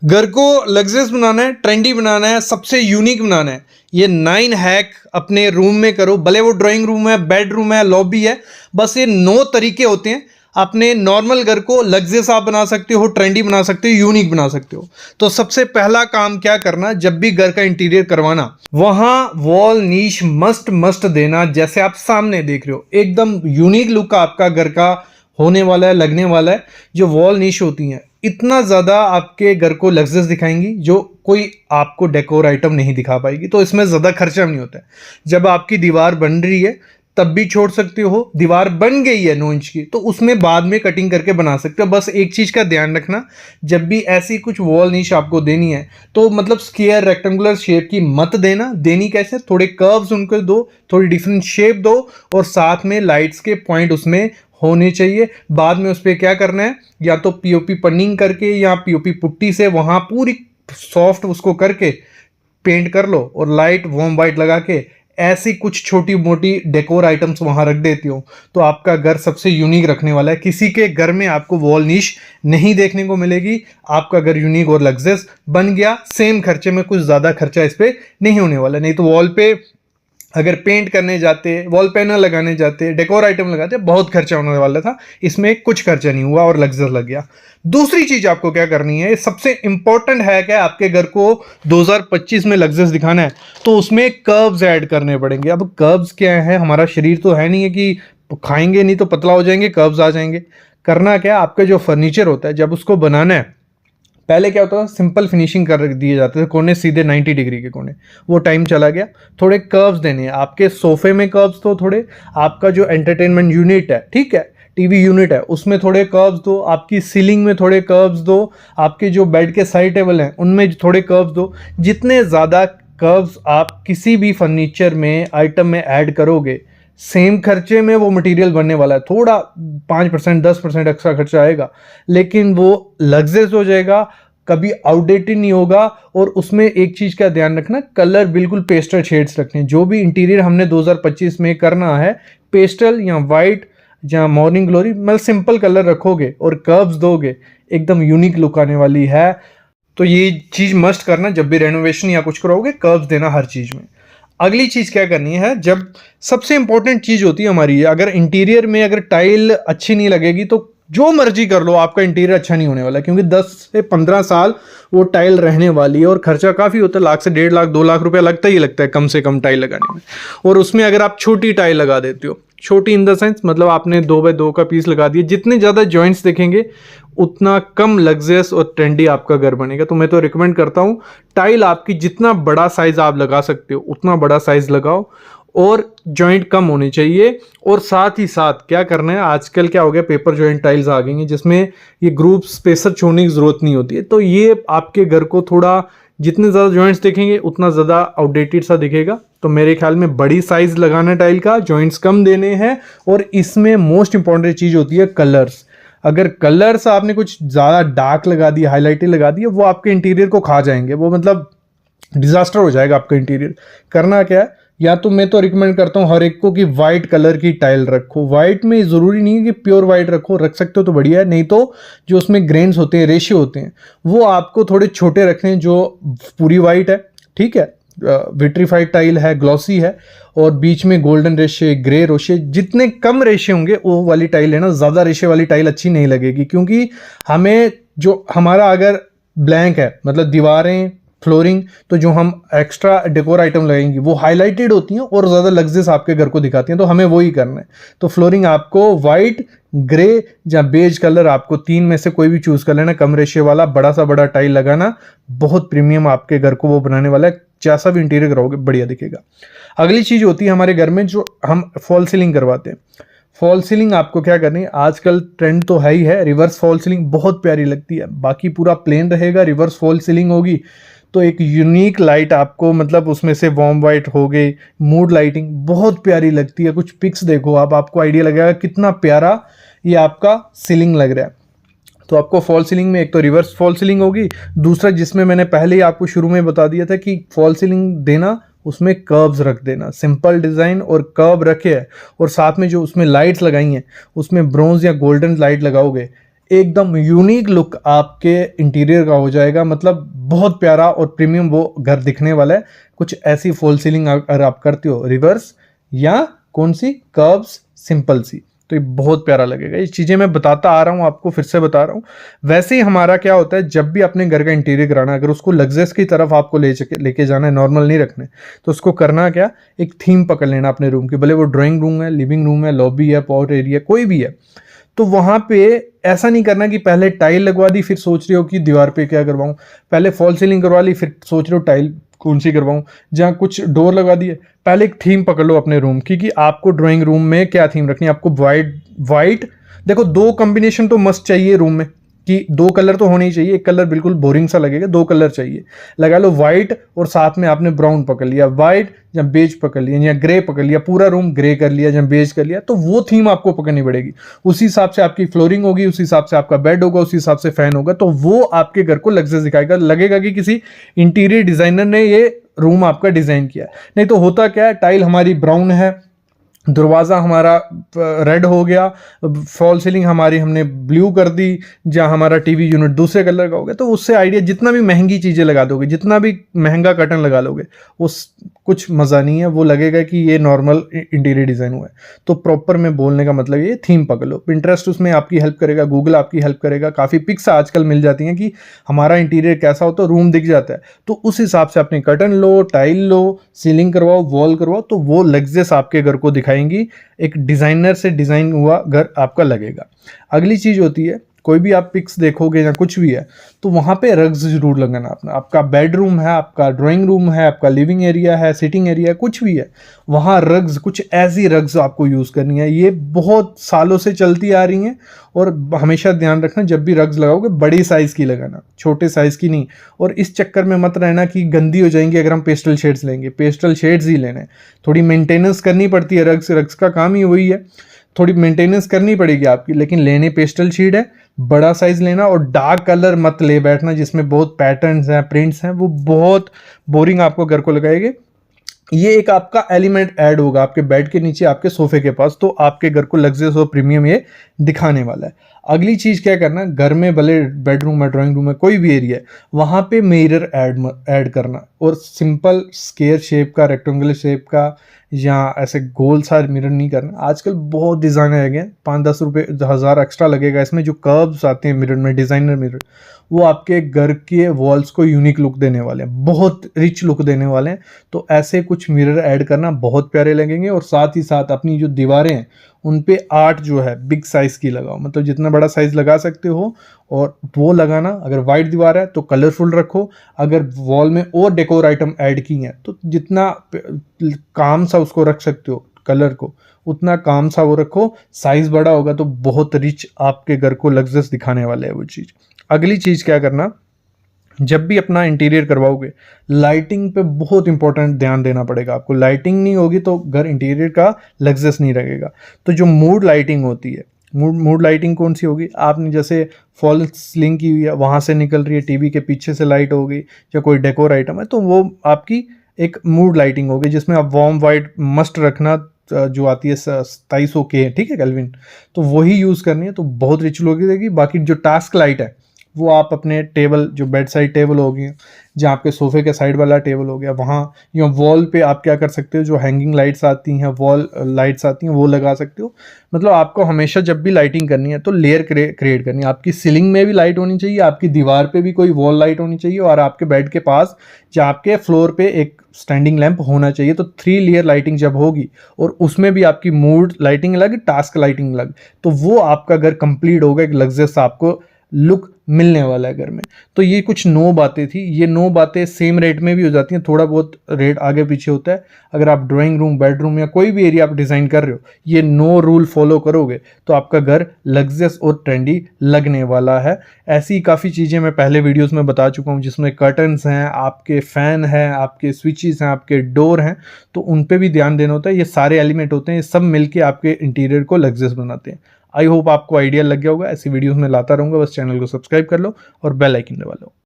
घर को लग्जरियस बनाना है, ट्रेंडी बनाना है, सबसे यूनिक बनाना है। ये 9 हैक अपने रूम में करो, भले वो ड्राइंग रूम है, बेडरूम है, लॉबी है। बस ये 9 तरीके होते हैं। अपने नॉर्मल घर को लग्जरियस आप बना सकते हो, ट्रेंडी बना सकते हो, यूनिक बना सकते हो। तो सबसे पहला काम क्या करना, जब भी घर का इंटीरियर करवाना, वहां वॉल नीश मस्ट मस्ट देना। जैसे आप सामने देख रहे हो, एकदम यूनिक लुक आपका घर का होने वाला है, लगने वाला है। जो वॉल नीश होती हैं इतना ज़्यादा आपके घर को लग्जरियस दिखाएंगी, जो कोई आपको डेकोर आइटम नहीं दिखा पाएगी। तो इसमें ज़्यादा खर्चा नहीं होता है। जब आपकी दीवार बन रही है तब भी छोड़ सकते हो, दीवार बन गई है 9 इंच की तो उसमें बाद में कटिंग करके बना सकते हो। बस एक चीज़ का ध्यान रखना, जब भी ऐसी कुछ वॉल नीश आपको देनी है तो मतलब स्क्वायर रेक्टेंगुलर शेप की मत देना। देनी कैसे, थोड़े कर्व्स उनको दो, थोड़ी डिफरेंट शेप दो, और साथ में लाइट्स के पॉइंट उसमें होने चाहिए। बाद में उस पर क्या करना है, या तो पीओपी पन्निंग करके या पीओपी पुट्टी से वहां पूरी सॉफ्ट उसको करके पेंट कर लो, और लाइट वार्म वाइट लगा के ऐसी कुछ छोटी मोटी डेकोर आइटम्स वहां रख देती हो तो आपका घर सबसे यूनिक रखने वाला है। किसी के घर में आपको वॉल नीश नहीं देखने को मिलेगी। आपका घर यूनिक और लग्जरियस बन गया। सेम खर्चे में कुछ ज़्यादा खर्चा इस पर नहीं होने वाला। नहीं तो वॉल पे अगर पेंट करने जाते, वॉल पैनल लगाने जाते, डेकोर आइटम लगाते, बहुत खर्चा होने वाला था। इसमें कुछ खर्चा नहीं हुआ और लग्जर लग गया। दूसरी चीज आपको क्या करनी है, सबसे इंपॉर्टेंट है कि आपके घर को 2025 में लग्जरियस दिखाना है तो उसमें कर्व्स ऐड करने पड़ेंगे। अब कर्व्स क्या है, हमारा शरीर तो है नहीं है कि खाएंगे नहीं तो पतला हो जाएंगे, कर्व्स आ जाएंगे। करना क्या, आपका जो फर्नीचर होता है जब उसको बनाना है, पहले क्या होता था, सिंपल फिनिशिंग कर दिए जाते थे, कोने सीधे 90 डिग्री के कोने। वो टाइम चला गया। थोड़े कर्व्स देने हैं आपके सोफे में, कर्व्स तो थोड़े आपका जो एंटरटेनमेंट यूनिट है, ठीक है, टीवी यूनिट है, उसमें थोड़े कर्व्स दो। आपकी सीलिंग में थोड़े कर्व्स दो। आपके जो बेड के साइड टेबल हैं उनमें थोड़े कर्व्स दो। जितने ज़्यादा कर्व्स आप किसी भी फर्नीचर में आइटम में ऐड करोगे, सेम खर्चे में वो मटेरियल बनने वाला है। थोड़ा 5% 10% एक्स्ट्रा खर्चा आएगा, लेकिन वो लग्जरियस हो जाएगा, कभी आउटडेटेड नहीं होगा। और उसमें एक चीज का ध्यान रखना, कलर बिल्कुल पेस्टल शेड्स रखने। जो भी इंटीरियर हमने 2025 में करना है, पेस्टल या वाइट या मॉर्निंग ग्लोरी, मतलब सिंपल कलर रखोगे और कर्व्स दोगे, एकदम यूनिक लुक आने वाली है। तो ये चीज मस्ट करना, जब भी रेनोवेशन या कुछ कराओगे कर्व्स देना हर चीज में। अगली चीज क्या करनी है, जब सबसे इंपॉर्टेंट चीज होती है हमारी, अगर इंटीरियर में अगर टाइल अच्छी नहीं लगेगी तो जो मर्जी कर लो, आपका इंटीरियर अच्छा नहीं होने वाला, क्योंकि 10 से 15 साल वो टाइल रहने वाली है और खर्चा काफी होता है। 1 लाख से 1.5 लाख 2 लाख रुपया लगता ही लगता है कम से कम टाइल लगाने में। और उसमें अगर आप छोटी टाइल लगा देते हो, छोटी इन द सेंस मतलब आपने 2x2 का पीस लगा दिया, जितने ज्यादा जॉइंट्स देखेंगे उतना कम लग्जरियस और ट्रेंडी आपका घर बनेगा। तो मैं तो रिकमेंड करता हूं, टाइल आपकी जितना बड़ा साइज आप लगा सकते हो उतना बड़ा साइज लगाओ, और जॉइंट कम होने चाहिए। और साथ ही साथ क्या करना है, आजकल क्या हो गया, पेपर जॉइंट टाइल्स आ गई हैं जिसमें ये ग्रुप स्पेसर छोड़ने की जरूरत नहीं होती है। तो ये आपके घर को थोड़ा, जितने ज़्यादा जॉइंट्स देखेंगे उतना ज़्यादा आउटडेटेड सा दिखेगा। तो मेरे ख्याल में बड़ी साइज लगाना टाइल का, जॉइंट्स कम देने हैं। और इसमें मोस्ट इंपॉर्टेंट चीज़ होती है कलर्स। अगर कलर्स आपने कुछ ज़्यादा डार्क लगा दिया, हाईलाइटेड लगा दिया, वो आपके इंटीरियर को खा जाएंगे, वो मतलब डिजास्टर हो जाएगा आपका इंटीरियर। करना क्या है, या तो मैं तो रिकमेंड करता हूँ हर एक को कि वाइट कलर की टाइल रखो। वाइट में जरूरी नहीं है कि प्योर वाइट रखो, रख सकते हो तो बढ़िया है, नहीं तो जो उसमें ग्रेन्स होते हैं, रेशे होते हैं, वो आपको थोड़े छोटे रखने हैं। जो पूरी वाइट है, ठीक है, विट्रीफाइड टाइल है, ग्लॉसी है, और बीच में गोल्डन रेशे, ग्रे रेशे, जितने कम रेशे होंगे वो वाली टाइल है ना। ज़्यादा रेशे वाली टाइल अच्छी नहीं लगेगी, क्योंकि हमें जो हमारा अगर ब्लैंक है, मतलब दीवारें, फ्लोरिंग, तो जो हम एक्स्ट्रा डेकोर आइटम लगाएंगे वो हाईलाइटेड होती हैं और ज़्यादा लग्जरियस आपके घर को दिखाती हैं। तो हमें वही करना है। तो फ्लोरिंग आपको वाइट, ग्रे या बेज कलर, आपको 3 में से कोई भी चूज कर लेना। कम रेशे वाला बड़ा सा बड़ा टाइल लगाना, बहुत प्रीमियम आपके घर को वो बनाने वाला है। जैसा भी इंटीरियर कराओगे बढ़िया दिखेगा। अगली चीज होती है हमारे घर में जो हम फॉल सीलिंग करवाते हैं। फॉल सीलिंग आपको क्या करनी है, आजकल ट्रेंड तो है ही है, रिवर्स फॉल सीलिंग बहुत प्यारी लगती है। बाकी पूरा प्लेन रहेगा, रिवर्स फॉल सीलिंग होगी तो एक यूनिक लाइट आपको, मतलब उसमें से वार्म वाइट हो गई, मूड लाइटिंग बहुत प्यारी लगती है। कुछ पिक्स देखो आप, आपको आइडिया लगेगा कितना प्यारा ये आपका सीलिंग लग रहा है। तो आपको फॉल सीलिंग में एक तो रिवर्स फॉल सीलिंग होगी, दूसरा जिसमें मैंने पहले ही आपको शुरू में बता दिया था कि फॉल सीलिंग देना, उसमें कर्व्स रख देना, सिंपल डिज़ाइन और कर्व रखे है। और साथ में जो उसमें लाइट्स लगाई हैं उसमें ब्रॉन्ज या गोल्डन लाइट लगाओगे, एकदम यूनिक लुक आपके इंटीरियर का हो जाएगा, मतलब बहुत प्यारा और प्रीमियम वो घर दिखने वाला है। कुछ ऐसी फॉल सीलिंग अगर आप करते हो रिवर्स या कौन सी कर्व्स सिंपल सी, तो ये बहुत प्यारा लगेगा। ये चीज़ें मैं बताता आ रहा हूँ आपको, फिर से बता रहा हूँ। वैसे ही हमारा क्या होता है, जब भी अपने घर का इंटीरियर कराना है, अगर उसको लग्जरियस की तरफ आपको लेके जाना है, नॉर्मल नहीं रखने, तो उसको करना क्या, एक थीम पकड़ लेना अपने रूम की, भले वो ड्राइंग रूम है, लिविंग रूम है, लॉबी है, पॉट एरिया, कोई भी है। तो वहां पे ऐसा नहीं करना कि पहले टाइल लगवा दी फिर सोच रहे हो कि दीवार पे क्या करवाऊं, पहले फॉल सीलिंग करवा ली फिर सोच रहे हो टाइल कौन सी करवाऊं, जहां कुछ डोर लगा दिए। पहले एक थीम पकड़ लो अपने रूम की कि आपको ड्राइंग रूम में क्या थीम रखनी है। आपको वाइट वाइट, देखो दो कॉम्बिनेशन तो मस्ट चाहिए रूम में, कि दो कलर तो होने ही चाहिए, एक कलर बिल्कुल बोरिंग सा लगेगा, दो कलर चाहिए। लगा लो वाइट और साथ में आपने ब्राउन पकड़ लिया, वाइट या बेज पकड़ लिया या ग्रे पकड़ लिया, पूरा रूम ग्रे कर लिया या बेज कर लिया, तो वो थीम आपको पकड़नी पड़ेगी। उसी हिसाब से आपकी फ्लोरिंग होगी, उसी हिसाब से आपका बेड होगा, उसी हिसाब से फैन होगा, तो वो आपके घर को लग्जरियस दिखाएगा, लगेगा कि किसी इंटीरियर डिजाइनर ने ये रूम आपका डिजाइन किया है। नहीं तो होता क्या है, टाइल हमारी ब्राउन है, दरवाज़ा हमारा रेड हो गया, फॉल सीलिंग हमारी हमने ब्लू कर दी, जहाँ हमारा टीवी यूनिट दूसरे कलर का हो गया, तो उससे आइडिया, जितना भी महंगी चीज़ें लगा दोगे, जितना भी महंगा कर्टन लगा लोगे, उस कुछ मज़ा नहीं है, वो लगेगा कि ये नॉर्मल इंटीरियर डिज़ाइन हुआ है। तो प्रॉपर में बोलने का मतलब ये थीम पकड़ लो। पिंटरेस्ट उसमें आपकी हेल्प करेगा, गूगल आपकी हेल्प करेगा, काफ़ी पिक्स आजकल मिल जाती हैं कि हमारा इंटीरियर कैसा हो तो रूम दिख जाता है, तो उस हिसाब से अपने कर्टन लो, टाइल लो, सीलिंग करवाओ, वॉल करवाओ, तो वो लग्जरियस आपके घर को दिखाएंगी, एक डिजाइनर से डिजाइन हुआ घर आपका लगेगा। अगली चीज होती है, कोई भी आप पिक्स देखोगे या कुछ भी है, तो वहां पे रग्स जरूर लगाना अपना। आपका बेडरूम है, आपका ड्राइंग रूम है, आपका लिविंग एरिया है, सिटिंग एरिया है, कुछ भी है, वहां रग्स, कुछ ऐसी रग्स आपको यूज करनी है। ये बहुत सालों से चलती आ रही हैं, और हमेशा ध्यान रखना जब भी रग्स लगाओगे बड़ी साइज की लगाना, छोटे साइज की नहीं। और इस चक्कर में मत रहना कि गंदी हो जाएंगी अगर हम पेस्टल शेड्स लेंगे, पेस्टल शेड्स ही लेने। थोड़ी मेंटेनेंस करनी पड़ती है, रग्स रग्स का काम ही वही है, थोड़ी मेंटेनेंस करनी पड़ेगी आपकी, लेकिन लेने पेस्टल शीट है, बड़ा साइज लेना। और डार्क कलर मत ले बैठना जिसमें बहुत पैटर्न्स हैं, प्रिंट्स हैं, वो बहुत बोरिंग आपको घर को लगाएंगे। ये एक आपका एलिमेंट ऐड होगा आपके बेड के नीचे, आपके सोफे के पास, तो आपके घर को लग्जरियस और प्रीमियम ये दिखाने वाला है। अगली चीज क्या करना, घर में भले बेडरूम है, ड्राइंग रूम है, कोई भी एरिया है, वहां पे मिरर ऐड करना। और सिंपल स्क्वायर शेप का, रेक्टेंगुलर शेप का, या ऐसे गोल सा मिरर नहीं करना। आजकल बहुत डिजाइन आ गए, 5-10 रुपये 1000 एक्स्ट्रा लगेगा इसमें, जो कर्व्स आते हैं मिरर में, डिजाइनर मिरर, वो आपके घर के वॉल्स को यूनिक लुक देने वाले हैं, बहुत रिच लुक देने वाले हैं। तो ऐसे कुछ मिरर ऐड करना बहुत प्यारे लगेंगे। और साथ ही साथ अपनी जो दीवारें हैं उन पे आर्ट जो है बिग साइज की लगाओ, मतलब जितना बड़ा साइज लगा सकते हो, और वो लगाना। अगर वाइट दीवार है तो कलरफुल रखो, अगर वॉल में और डेकोर आइटम ऐड की हैं तो जितना काम सा उसको रख सकते हो कलर को, उतना काम सा वो रखो। साइज बड़ा होगा तो बहुत रिच आपके घर को लग्जरियस दिखाने वाला है वो चीज़। अगली चीज़ क्या करना, जब भी अपना इंटीरियर करवाओगे, लाइटिंग पे बहुत इंपॉर्टेंट ध्यान देना पड़ेगा आपको। लाइटिंग नहीं होगी तो घर इंटीरियर का लग्जरियस नहीं रहेगा। तो जो मूड लाइटिंग होती है, मूड लाइटिंग कौन सी होगी, आपने जैसे फॉल सीलिंग की हुई है, वहाँ से निकल रही है, टीवी के पीछे से लाइट होगी, या कोई डेकोर आइटम है, तो वो आपकी एक मूड लाइटिंग होगी, जिसमें आप वार्म वाइट मस्ट रखना, जो आती है 2700K, ठीक है, केल्विन, तो वही यूज़ करनी है, तो बहुत रिच लुक देगी। बाकी जो टास्क लाइट है वो आप अपने टेबल, जो बेड साइड टेबल होगी, जहाँ आपके सोफे के साइड वाला टेबल हो गया, वहाँ या वॉल पे आप क्या कर सकते हो, जो हैंगिंग लाइट्स आती हैं, वॉल लाइट्स आती हैं, वो लगा सकते हो। मतलब आपको हमेशा जब भी लाइटिंग करनी है तो लेयर क्रिएट करनी है। आपकी सीलिंग में भी लाइट होनी चाहिए, आपकी दीवार पे भी कोई वॉल लाइट होनी चाहिए, और आपके बेड के पास या आपके फ्लोर पे एक स्टैंडिंग लैंप होना चाहिए। तो 3 लेयर लाइटिंग जब होगी, और उसमें भी आपकी मूड लाइटिंग अलग, टास्क लाइटिंग अलग, तो वो आपका घर कंप्लीट होगा, एक लग्जरियस आपको लुक मिलने वाला है घर में। तो ये कुछ 9 बातें थी। ये 9 बातें सेम रेट में भी हो जाती हैं, थोड़ा बहुत रेट आगे पीछे होता है। अगर आप ड्राइंग रूम, बेडरूम या कोई भी एरिया आप डिज़ाइन कर रहे हो, ये 9 रूल फॉलो करोगे तो आपका घर लग्जरियस और ट्रेंडी लगने वाला है। ऐसी काफ़ी चीज़ें मैं पहले वीडियोस में बता चुका हूँ, जिसमें कर्टन्स हैं, आपके फ़ैन हैं, आपके स्विचेस हैं, आपके डोर हैं, तो उन पर भी ध्यान देना होता है। ये सारे एलिमेंट होते हैं, ये सब मिलके आपके इंटीरियर को लग्जरियस बनाते हैं। आई होप आपको आइडिया लग गया होगा। ऐसी वीडियोस में लाता रहूँगा, बस चैनल को सब्सक्राइब कर लो और बेल आइकन दबा लो।